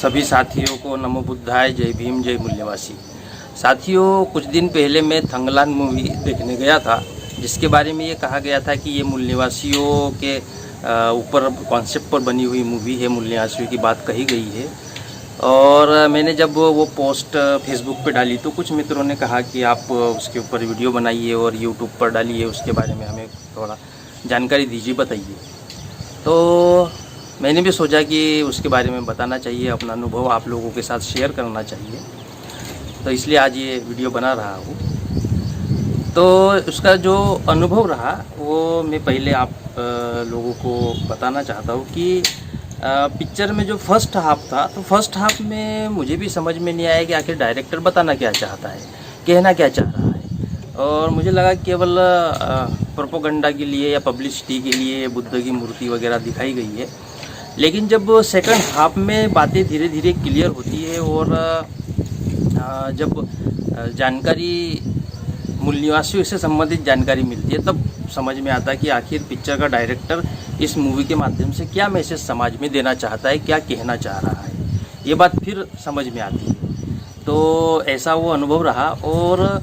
सभी साथियों को नमो बुद्धाय, जय भीम, जय मूल्यवासी। साथियों, कुछ दिन पहले मैं थंगलान मूवी देखने गया था, जिसके बारे में ये कहा गया था कि ये मूल्यवासियों के ऊपर कॉन्सेप्ट पर बनी हुई मूवी है। मूल्यवासियों की बात कही गई है। और मैंने जब वो पोस्ट फेसबुक पे डाली तो कुछ मित्रों ने कहा कि आप उसके ऊपर वीडियो बनाइए और यूट्यूब पर डालिए, उसके बारे में हमें थोड़ा जानकारी दीजिए, बताइए। तो मैंने भी सोचा कि उसके बारे में बताना चाहिए, अपना अनुभव आप लोगों के साथ शेयर करना चाहिए, तो इसलिए आज ये वीडियो बना रहा हूँ। तो उसका जो अनुभव रहा वो मैं पहले आप लोगों को बताना चाहता हूँ कि पिक्चर में जो फर्स्ट हाफ था, तो फर्स्ट हाफ में मुझे भी समझ में नहीं आया कि आखिर डायरेक्टर बताना क्या चाहता है, कहना क्या चाह रहा है। और मुझे लगा केवल प्रोपोगंडा के लिए या पब्लिसिटी के लिए बुद्ध की मूर्ति वगैरह दिखाई गई है। लेकिन जब सेकंड हाफ में बातें धीरे धीरे क्लियर होती है और जब जानकारी मूल्यवासियों से संबंधित जानकारी मिलती है, तब समझ में आता है कि आखिर पिक्चर का डायरेक्टर इस मूवी के माध्यम से क्या मैसेज समाज में देना चाहता है, क्या कहना चाह रहा है, ये बात फिर समझ में आती है। तो ऐसा वो अनुभव रहा। और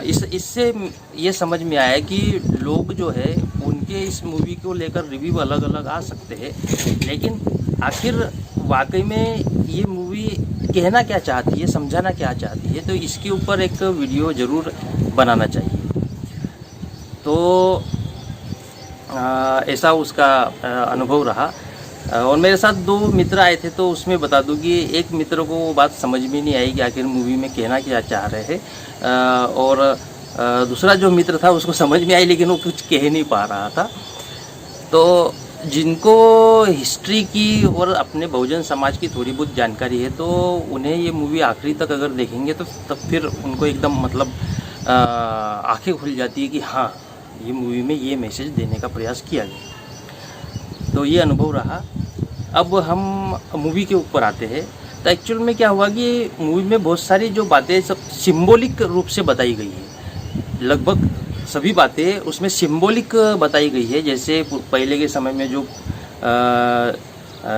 इससे ये समझ में आया कि लोग जो है उनके इस मूवी को लेकर रिव्यू अलग अलग आ सकते हैं, लेकिन आखिर वाकई में ये मूवी कहना क्या चाहती है, समझाना क्या चाहती है, तो इसके ऊपर एक वीडियो ज़रूर बनाना चाहिए। तो ऐसा उसका अनुभव रहा। और मेरे साथ दो मित्र आए थे, तो उसमें बता दूं कि एक मित्र को वो बात समझ में नहीं आई कि आखिर मूवी में कहना क्या चाह रहे हैं, और दूसरा जो मित्र था उसको समझ में आई, लेकिन वो कुछ कह नहीं पा रहा था। तो जिनको हिस्ट्री की और अपने बहुजन समाज की थोड़ी बहुत जानकारी है, तो उन्हें ये मूवी आखिरी तक अगर देखेंगे तो तब फिर उनको एकदम मतलब आंखें खुल जाती है कि हाँ, ये मूवी में ये मैसेज देने का प्रयास किया गया। तो ये अनुभव रहा। अब हम मूवी के ऊपर आते हैं। तो एक्चुअल में क्या हुआ कि मूवी में बहुत सारी जो बातें सब सिंबॉलिक रूप से बताई गई है। लगभग सभी बातें उसमें सिंबॉलिक बताई गई है। जैसे पहले के समय में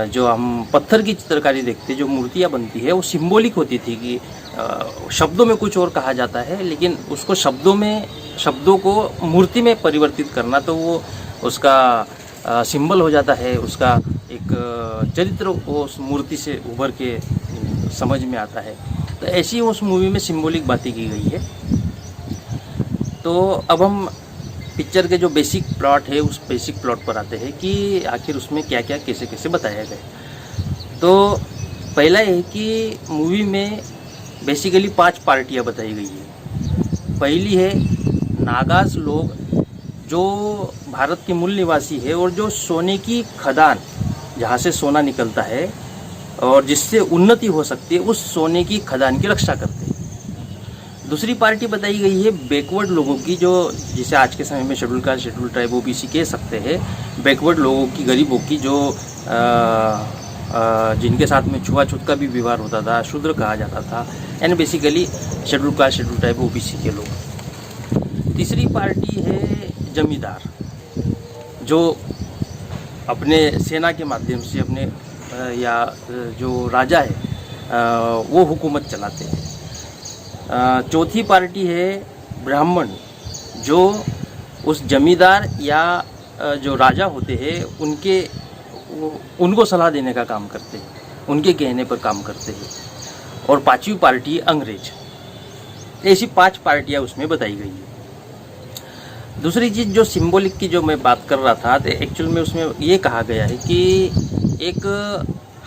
जो हम पत्थर की चित्रकारी देखते, जो मूर्तियाँ बनती है, वो सिंबॉलिक होती थी कि शब्दों में कुछ और कहा जाता है, लेकिन उसको शब्दों को मूर्ति में परिवर्तित करना, तो वो उसका सिंबल हो जाता है, उसका एक चरित्र उस मूर्ति से उभर के समझ में आता है। तो ऐसी उस मूवी में सिंबॉलिक बातें की गई है। तो अब हम पिक्चर के जो बेसिक प्लॉट है, उस बेसिक प्लॉट पर आते हैं कि आखिर उसमें क्या क्या कैसे कैसे बताया गया। तो पहला है कि मूवी में बेसिकली 5 पार्टियां बताई गई है। पहली है नागास लोग, जो भारत के मूल निवासी है और जो सोने की खदान, जहाँ से सोना निकलता है और जिससे उन्नति हो सकती है, उस सोने की खदान की रक्षा करते हैं। दूसरी पार्टी बताई गई है बैकवर्ड लोगों की, जो जिसे आज के समय में schedule caste, schedule tribe, OBC कह सकते हैं। बैकवर्ड लोगों की, गरीबों की, जो जिनके साथ में छुआछूत का भी व्यवहार होता था, शूद्र कहा जाता था, यानी basically schedule caste, schedule tribe, OBC के लोग। तीसरी पार्टी है जमींदार, जो अपने सेना के माध्यम से अपने या जो राजा है वो हुकूमत चलाते हैं। चौथी पार्टी है ब्राह्मण, जो उस जमींदार या जो राजा होते हैं उनको सलाह देने का काम करते हैं, उनके कहने पर काम करते हैं। और पांचवी पार्टी अंग्रेज। ऐसी 5 पार्टियां उसमें बताई गई है। दूसरी चीज़ जो सिंबॉलिक की जो मैं बात कर रहा था, तो एक्चुअल में उसमें ये कहा गया है कि एक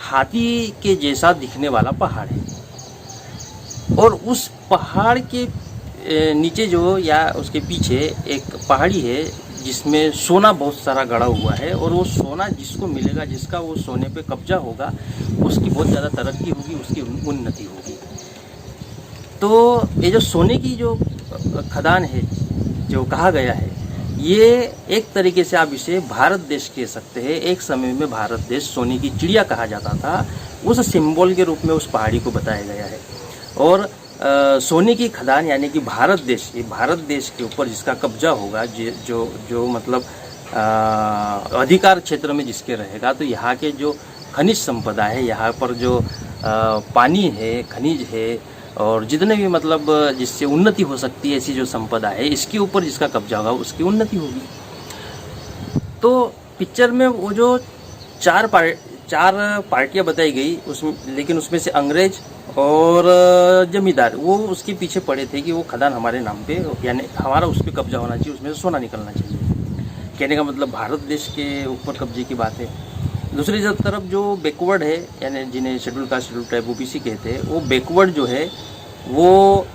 हाथी के जैसा दिखने वाला पहाड़ है, और उस पहाड़ के नीचे जो या उसके पीछे एक पहाड़ी है जिसमें सोना बहुत सारा गड़ा हुआ है, और वो सोना जिसको मिलेगा, जिसका वो सोने पे कब्जा होगा, उसकी बहुत ज़्यादा तरक्की होगी, उसकी उन्नति होगी। तो ये जो सोने की जो खदान है, जो कहा गया है, ये एक तरीके से आप इसे भारत देश कह सकते हैं। एक समय में भारत देश सोने की चिड़िया कहा जाता था, उस सिंबल के रूप में उस पहाड़ी को बताया गया है। और सोने की खदान यानी कि भारत देश, ये भारत देश के ऊपर जिसका कब्जा होगा, जो मतलब अधिकार क्षेत्र में जिसके रहेगा, तो यहाँ के जो खनिज संपदा है, यहाँ पर जो पानी है, खनिज है और जितने भी मतलब जिससे उन्नति हो सकती है ऐसी जो संपदा है, इसके ऊपर जिसका कब्जा होगा उसकी उन्नति होगी। तो पिक्चर में वो जो चार पार्टियां बताई गई उसमें, लेकिन उसमें से अंग्रेज और जमींदार वो उसके पीछे पड़े थे कि वो खदान हमारे नाम पे, यानी हमारा उस पर कब्जा होना चाहिए, उसमें से सोना निकलना चाहिए। कहने का मतलब भारत देश के ऊपर कब्जे की बात है। दूसरी तरफ जो बैकवर्ड है, यानी जिन्हें schedule caste schedule tribe OBC कहते हैं, वो बैकवर्ड जो है वो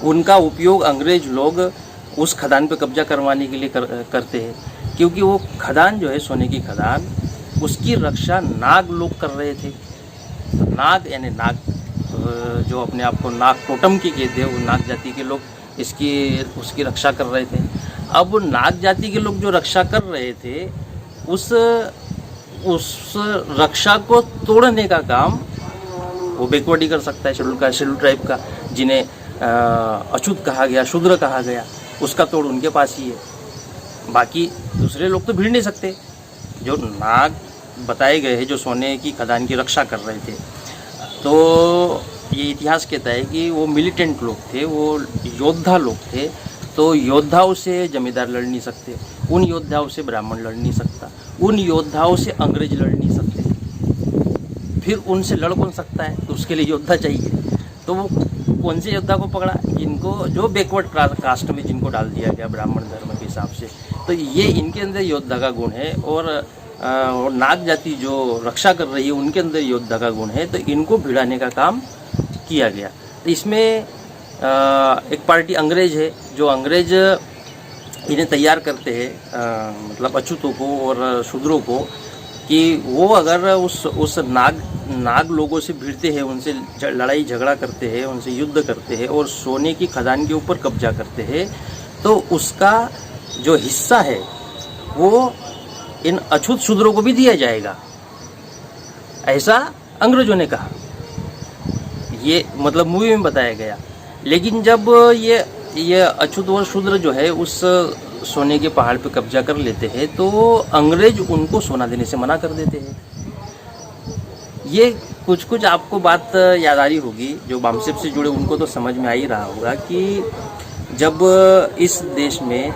उनका उपयोग अंग्रेज लोग उस खदान पे कब्जा करवाने के लिए करते हैं, क्योंकि वो खदान जो है सोने की खदान, उसकी रक्षा नाग लोग कर रहे थे। नाग यानी नाग जो अपने आप को नाग टोटम की कहते हैं, वो नाग जाति के लोग उसकी रक्षा कर रहे थे। अब नाग जाति के लोग जो रक्षा कर रहे थे उस रक्षा को तोड़ने का काम वो बैकवर्ड ही कर सकता है, शेड्यूल ट्राइब का, जिन्हें अछूत कहा गया, शूद्र कहा गया, उसका तोड़ उनके पास ही है। बाकी दूसरे लोग तो भिड़ नहीं सकते। जो नाग बताए गए हैं जो सोने की खदान की रक्षा कर रहे थे, तो ये इतिहास कहता है कि वो मिलिटेंट लोग थे, वो योद्धा लोग थे। तो योद्धाओं से जमींदार लड़ नहीं सकते, उन योद्धाओं से ब्राह्मण लड़ नहीं सकता, उन योद्धाओं से अंग्रेज लड़ नहीं सकते। फिर उनसे लड़ कौन सकता है? तो उसके लिए योद्धा चाहिए। तो वो कौन से योद्धा को पकड़ा? जिनको जो बैकवर्ड कास्ट में जिनको डाल दिया गया ब्राह्मण धर्म के हिसाब से। तो ये इनके अंदर योद्धा का गुण है, और नाग जाति जो रक्षा कर रही है उनके अंदर योद्धा का गुण है। तो इनको भिड़ाने का काम किया गया। तो इसमें एक पार्टी अंग्रेज है, जो अंग्रेज इन्हें तैयार करते हैं, मतलब अछूतों को और शूद्रों को, कि वो अगर उस नाग लोगों से भिड़ते हैं, उनसे लड़ाई झगड़ा करते हैं, उनसे युद्ध करते हैं और सोने की खदान के ऊपर कब्जा करते हैं, तो उसका जो हिस्सा है वो इन अछूत शूद्रों को भी दिया जाएगा, ऐसा अंग्रेजों ने कहा। ये मतलब मूवी में बताया गया। लेकिन जब ये अछूत और शूद्र जो है उस सोने के पहाड़ पे कब्जा कर लेते हैं, तो अंग्रेज उनको सोना देने से मना कर देते हैं। ये कुछ आपको बात याद आ रही होगी, जो बामसेप से जुड़े उनको तो समझ में आ ही रहा होगा कि जब इस देश में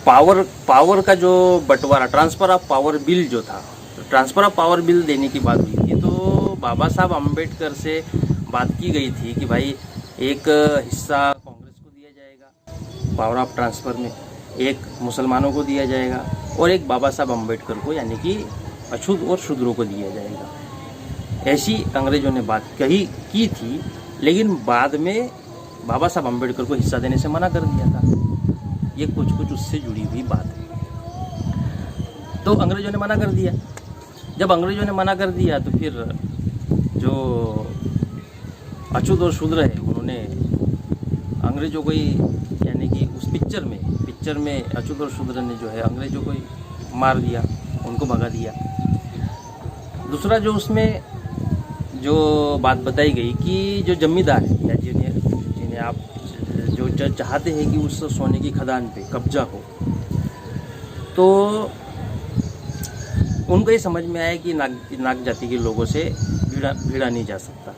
पावर का जो बंटवारा, ट्रांसफ़र ऑफ पावर बिल जो था, ट्रांसफ़र ऑफ पावर बिल देने की बात हुई थी, तो बाबा साहब अम्बेडकर से बात की गई थी कि भाई एक हिस्सा कांग्रेस को दिया जाएगा पावर ऑफ ट्रांसफ़र में, एक मुसलमानों को दिया जाएगा और एक बाबा साहब अम्बेडकर को, यानी कि अछूत और शूद्रों को दिया जाएगा। ऐसी अंग्रेजों ने बात की थी, लेकिन बाद में बाबा साहब अम्बेडकर को हिस्सा देने से मना कर दिया था। ये कुछ उससे जुड़ी हुई बात है। तो अंग्रेजों ने मना कर दिया। जब अंग्रेजों ने मना कर दिया तो फिर जो अछूत और शूद्र है उन्होंने अंग्रेजों को ही, यानी कि उस पिक्चर में अछूत और शूद्र ने जो है अंग्रेजों को ही मार दिया, उनको भगा दिया। दूसरा जो उसमें जो बात बताई गई कि जो जमींदार है या जिन्हें आप जो चाहते हैं कि उस सोने की खदान पे कब्जा हो, तो उनको ये समझ में आया कि नाग जाति के लोगों से भिड़ा नहीं जा सकता।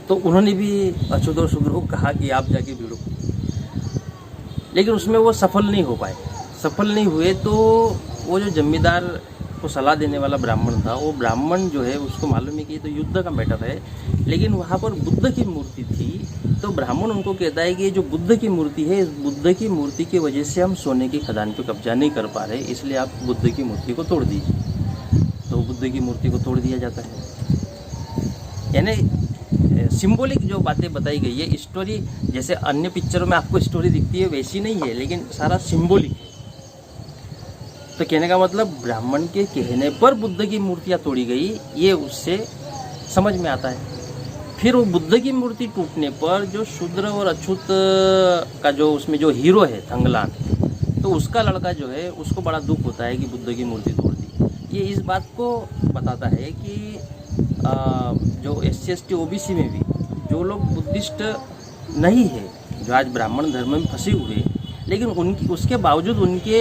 तो उन्होंने भी अछूत और शूद्रों को कहा कि आप जाके भिड़ो, लेकिन उसमें वो सफल नहीं हो पाए। सफल नहीं हुए तो वो जो जमींदार को सलाह देने वाला ब्राह्मण था, वो ब्राह्मण जो है उसको मालूम है कि ये तो युद्ध का मैटर है, लेकिन वहाँ पर बुद्ध की मूर्ति थी। तो ब्राह्मण उनको कहता है कि ये जो बुद्ध की मूर्ति है, इस बुद्ध की मूर्ति की वजह से हम सोने की खदान पे कब्जा नहीं कर पा रहे, इसलिए आप बुद्ध की मूर्ति को तोड़ दीजिए। तो बुद्ध की मूर्ति को तोड़ दिया जाता है। यानी सिंबॉलिक जो बातें बताई गई है, स्टोरी जैसे अन्य पिक्चरों में आपको स्टोरी दिखती है वैसी नहीं है, लेकिन सारा सिंबॉलिक है। तो कहने का मतलब ब्राह्मण के कहने पर बुद्ध की मूर्तियाँ तोड़ी गई, ये उससे समझ में आता है। फिर वो बुद्ध की मूर्ति टूटने पर जो शूद्र और अछूत का जो उसमें जो हीरो है थंगलान, तो उसका लड़का जो है उसको बड़ा दुख होता है कि बुद्ध की मूर्ति तोड़ दी। ये इस बात को बताता है कि जो SC/ST OBC में भी जो लोग बुद्धिस्ट नहीं है, जो आज ब्राह्मण धर्म में फंसे हुए, लेकिन उनकी उसके बावजूद उनके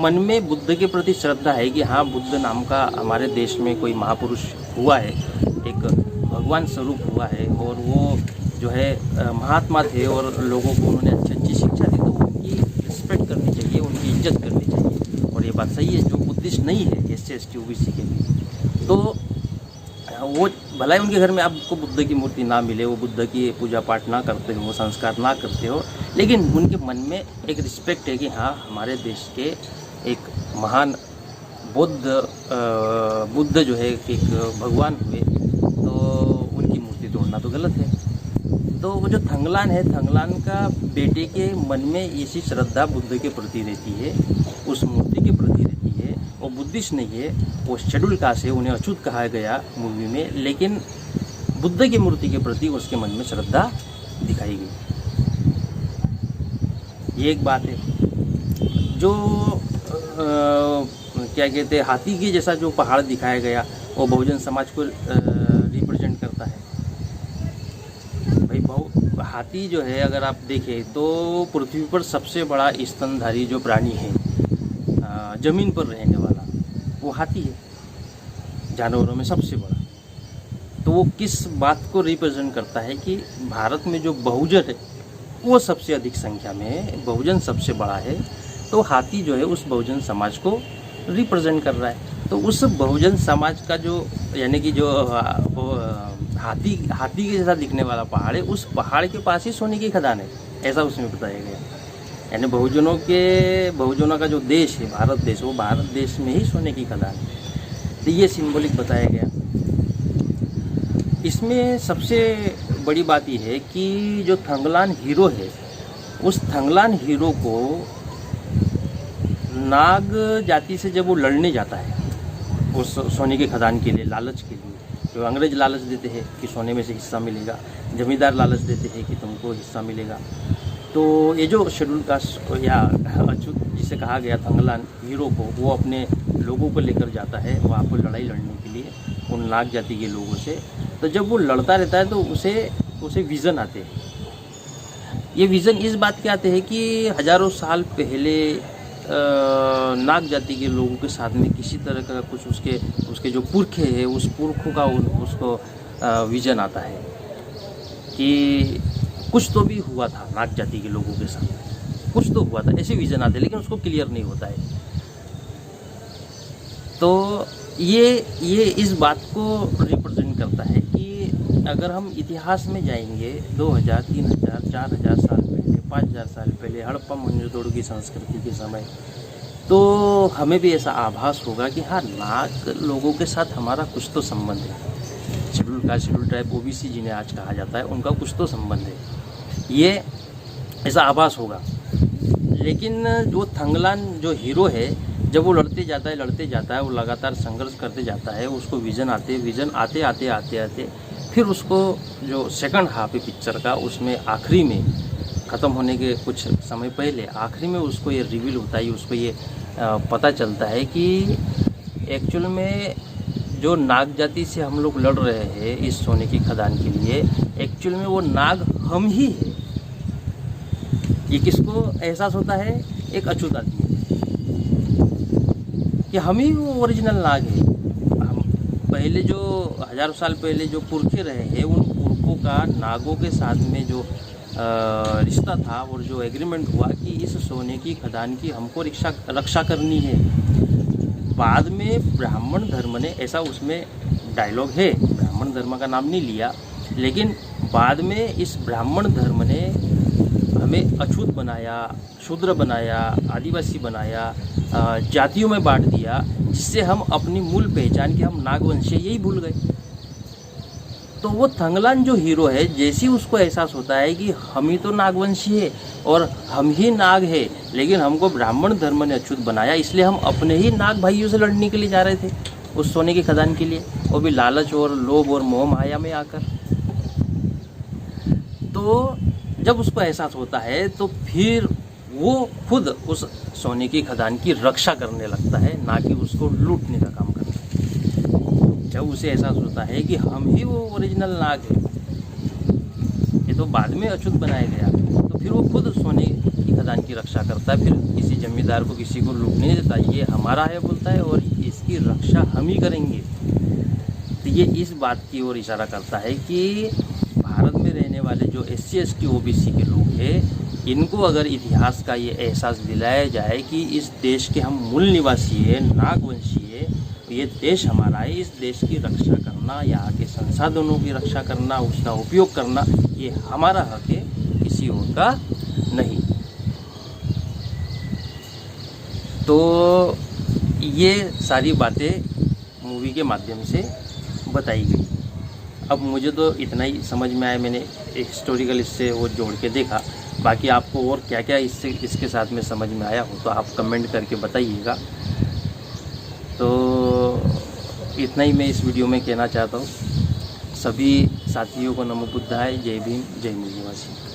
मन में बुद्ध के प्रति श्रद्धा है कि हाँ, बुद्ध नाम का हमारे देश में कोई महापुरुष हुआ है, एक भगवान स्वरूप हुआ है और वो जो है महात्मा थे और लोगों को उन्होंने अच्छी अच्छी शिक्षा दी, तो उनकी रिस्पेक्ट करनी चाहिए, उनकी इज्जत करनी चाहिए। और ये बात सही है, जो बुद्धिस्ट नहीं है SC ST OBC के लिए, तो वो भला ही उनके घर में आपको बुद्ध की मूर्ति ना मिले, वो बुद्ध की पूजा पाठ ना करते हो, संस्कार ना करते हो, लेकिन उनके मन में एक रिस्पेक्ट है कि हाँ, हमारे देश के एक महान बुद्ध जो है एक भगवान हुए, तो उनकी मूर्ति तोड़ना तो गलत है। तो वो जो थंगलान है, थंगलान का बेटे के मन में ऐसी श्रद्धा बुद्ध के प्रति रहती है, उस मूर्ति के प्रति रहती है। वो बुद्धिस्ट नहीं है, वो शेड्यूल कास्ट है, उन्हें अछूत कहा गया मूवी में, लेकिन बुद्ध की मूर्ति के प्रति उसके मन में श्रद्धा दिखाई गई। ये एक बात है। जो क्या कहते हैं, हाथी के जैसा जो पहाड़ दिखाया गया, वो बहुजन समाज को रिप्रेजेंट करता है। भाई हाथी जो है, अगर आप देखें तो पृथ्वी पर सबसे बड़ा स्तनधारी जो प्राणी है, ज़मीन पर रहने वाला, वो हाथी है, जानवरों में सबसे बड़ा। तो वो किस बात को रिप्रेजेंट करता है कि भारत में जो बहुजन है वो सबसे अधिक संख्या में है, बहुजन सबसे बड़ा है, तो हाथी जो है उस बहुजन समाज को रिप्रेजेंट कर रहा है। तो उस बहुजन समाज का जो, यानी कि जो हाथी के जैसा दिखने वाला पहाड़ है, उस पहाड़ के पास ही सोने की खदान है, ऐसा उसमें बताया गया। यानी बहुजनों का जो देश है, भारत देश, वो भारत देश में ही सोने की खदान है। तो ये सिंबॉलिक बताया गया। इसमें सबसे बड़ी बात यह है कि जो थंगलान हीरो है, उस थंगलान हीरो को नाग जाति से जब वो लड़ने जाता है उस सोने की खदान के लिए, लालच के लिए, जो अंग्रेज लालच देते हैं कि सोने में से हिस्सा मिलेगा, जमींदार लालच देते हैं कि तुमको हिस्सा मिलेगा, तो ये जो शेड्यूल कास्ट या अछूत जिसे कहा गया थंगलान हीरो को, वो अपने लोगों को लेकर जाता है वहाँ पर लड़ाई लड़ने के लिए उन नाग जाति के लोगों से। तो जब वो लड़ता रहता है तो उसे विज़न आते हैं। ये विज़न इस बात के आते हैं कि हजारों साल पहले नाग जाति के लोगों के साथ में किसी तरह का कुछ उसके जो पुरखे हैं, उस पुरखों का उसको विज़न आता है कि कुछ तो भी हुआ था नाग जाति के लोगों के साथ, कुछ तो हुआ था, ऐसे विज़न आते हैं, लेकिन उसको क्लियर नहीं होता है। तो ये इस बात को रिप्रेजेंट करता है कि अगर हम इतिहास में जाएंगे 2000, 3000, 4000 साल पहले, 5000 साल पहले, हड़प्पा मोहनजोदड़ो की संस्कृति के समय, तो हमें भी ऐसा आभास होगा कि हाँ, नाग लोगों के साथ हमारा कुछ तो संबंध है। शेड्यूल ट्राइब OBC जिन्हें आज कहा जाता है, उनका कुछ तो संबंध है, ये ऐसा आभास होगा। लेकिन जो थंगलान जो हीरो है, जब वो लड़ते जाता है, वो लगातार संघर्ष करते जाता है, उसको विज़न आते फिर उसको जो सेकंड हाफ है पिक्चर का, उसमें आखिरी में ख़त्म होने के कुछ समय पहले आखिरी में उसको ये रिवील होता है, उसको ये पता चलता है कि एक्चुअल में जो नाग जाति से हम लोग लड़ रहे हैं इस सोने की खदान के लिए, एक्चुअल में वो नाग हम ही है। ये किसको एहसास होता है? एक अछूत आदमी कि हम ही वो ओरिजिनल नाग है। हम पहले जो हजारों साल पहले जो पुरखे रहे हैं, उन पुरखों का नागों के साथ में जो रिश्ता था और जो एग्रीमेंट हुआ कि इस सोने की खदान की हमको रक्षा करनी है। बाद में ब्राह्मण धर्म ने, ऐसा उसमें डायलॉग है, ब्राह्मण धर्म का नाम नहीं लिया, लेकिन बाद में इस ब्राह्मण धर्म ने हमें अछूत बनाया, शूद्र बनाया, आदिवासी बनाया, जातियों में बांट दिया, जिससे हम अपनी मूल पहचान की, हम नागवंशीय, यही भूल गए। तो वो थंगलान जो हीरो है, जैसे ही उसको एहसास होता है कि हम ही तो नागवंशी है और हम ही नाग है, लेकिन हमको ब्राह्मण धर्म ने अछूत बनाया, इसलिए हम अपने ही नाग भाइयों से लड़ने के लिए जा रहे थे उस सोने की खदान के लिए, वो भी लालच और लोभ और मोह माया में आकर। तो जब उसको एहसास होता है तो फिर वो खुद उस सोने की खदान की रक्षा करने लगता है, ना कि उसको लूटने का काम करता है। जब उसे एहसास होता है कि हम ही वो ओरिजिनल नाग है, ये तो बाद में अछूत बनाया गया, तो फिर वो खुद सोने की खदान खानदान की रक्षा करता है, फिर किसी जमींदार को किसी को लूटने नहीं देता, ये हमारा है बोलता है और इसकी रक्षा हम ही करेंगे। तो ये इस बात की ओर इशारा करता है कि भारत में रहने वाले जो SC ST OBC के लोग हैं, इनको अगर इतिहास का ये एहसास दिलाया जाए कि इस देश के हम मूल निवासी हैं, नागवंशी है, तो ये देश हमारा है, इस देश की रक्षा करना, यहाँ के संसाधनों की रक्षा करना, उसका उपयोग करना, ये हमारा हक है, किसी और का नहीं। तो ये सारी बातें मूवी के माध्यम से बताई गई। अब मुझे तो इतना ही समझ में आया, मैंने एक हिस्टोरिकल इससे वो जोड़ के देखा। बाकी आपको और क्या क्या इसके साथ में समझ में आया हो तो आप कमेंट करके बताइएगा। तो इतना ही मैं इस वीडियो में कहना चाहता हूँ। सभी साथियों को नमो बुद्धाय, जय भीम, जय मूल निवासी।